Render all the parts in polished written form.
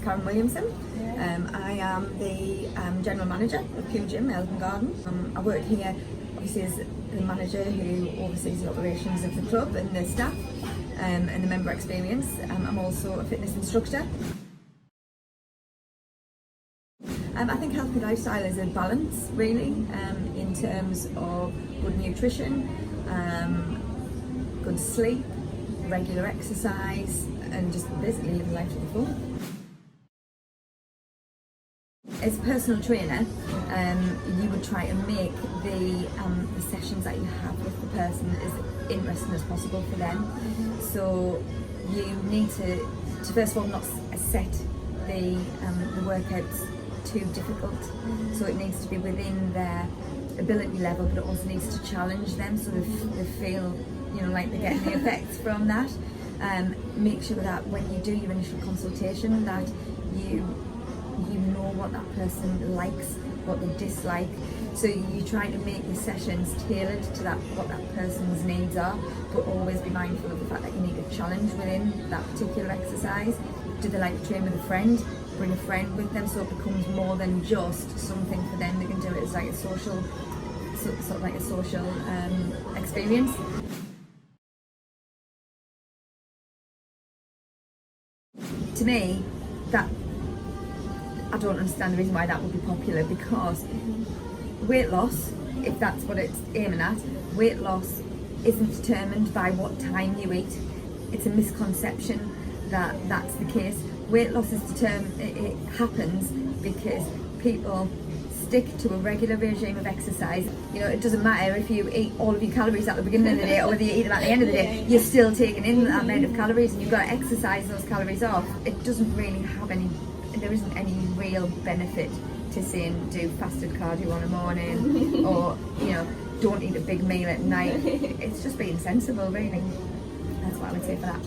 Karen Williamson. I am the General Manager of Puregym, Eldon Garden. I work here obviously as the manager who oversees the operations of the club and the staff and the member experience. I'm also a fitness instructor. I think healthy lifestyle is a balance really in terms of good nutrition, good sleep, regular exercise and just basically living life to the full. As a personal trainer, you would try and make the sessions that you have with the person as interesting as possible for them. So you need to first of all not set the workouts too difficult. So it needs to be within their ability level, but it also needs to challenge them so they feel, you know, like they're getting the effects from that. Make sure that when you do your initial consultation that you know what that person likes, what they dislike. So you try to make the sessions tailored to what that person's needs are, but always be mindful of the fact that you need a challenge within that particular exercise. Do they like to train with a friend? Bring a friend with them so it becomes more than just something for them. They can do it as like a social, sort of like a social experience. To me, that I don't understand the reason why that would be popular, because weight loss, if that's what it's aiming at, weight loss isn't determined by what time you eat. It's a misconception that that's the case. Weight loss is determined, it happens because people stick to a regular regime of exercise. You know, it doesn't matter if you eat all of your calories at the beginning of the day or whether you eat them at the end of the day, you're still taking in that amount of calories and you've got to exercise those calories off. It doesn't really have there isn't any real benefit to saying do fasted cardio on a morning or, you know, don't eat a big meal at night. It's just being sensible really. That's what I would say for that.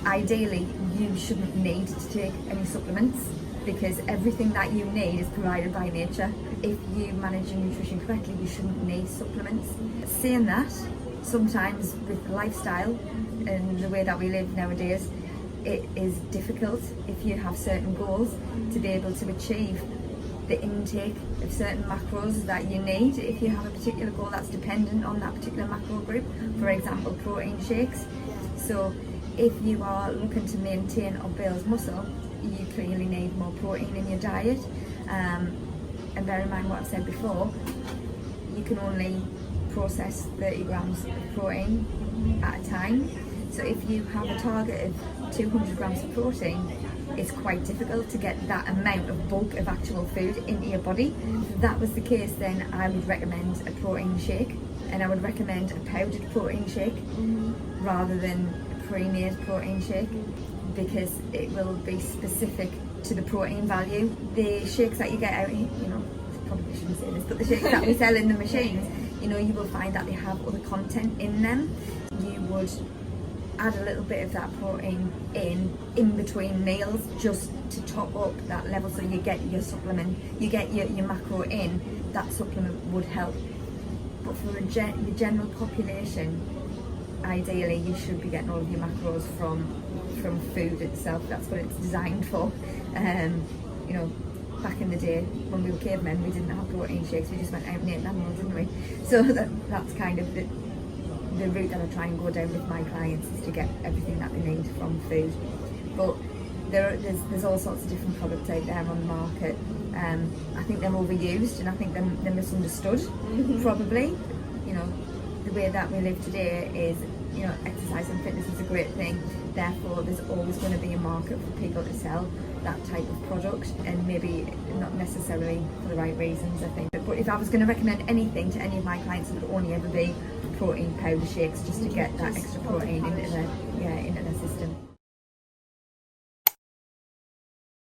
Ideally, you shouldn't need to take any supplements because everything that you need is provided by nature. If you manage your nutrition correctly, you shouldn't need supplements. Saying that, sometimes with lifestyle and the way that we live nowadays, it is difficult if you have certain goals to be able to achieve the intake of certain macros that you need. If you have a particular goal that's dependent on that particular macro group, for example, protein shakes. So if you are looking to maintain or build muscle, you clearly need more protein in your diet. And bear in mind what I've said before, you can only process 30 grams of protein at a time. So if you have a target of 200 grams of protein, it's quite difficult to get that amount of bulk of actual food into your body. If that was the case, then I would recommend a protein shake, and I would recommend a powdered protein shake rather than a pre-made protein shake, because it will be specific to the protein value. The shakes that you get out, you know, probably shouldn't say this, but the shakes that we sell in the machines, you know, you will find that they have other content in them. You would add a little bit of that protein in between meals just to top up that level, so you get your supplement, you get your macro in. That supplement would help. But for the general population, ideally you should be getting all of your macros from food itself. That's what it's designed for. You know, back in the day when we were cavemen, we didn't have protein shakes, we just went out and ate animals, didn't we? So that's kind of the route that I try and go down with my clients, is to get everything that they need from food. But there's all sorts of different products out there on the market. I think they're overused and I think they're misunderstood, probably. You know, the way that we live today is, you know, exercise and fitness is a great thing. Therefore, there's always going to be a market for people to sell that type of product, and maybe not necessarily for the right reasons, I think. But if I was going to recommend anything to any of my clients, it would only ever be protein powder shakes, just to get that extra protein into their system.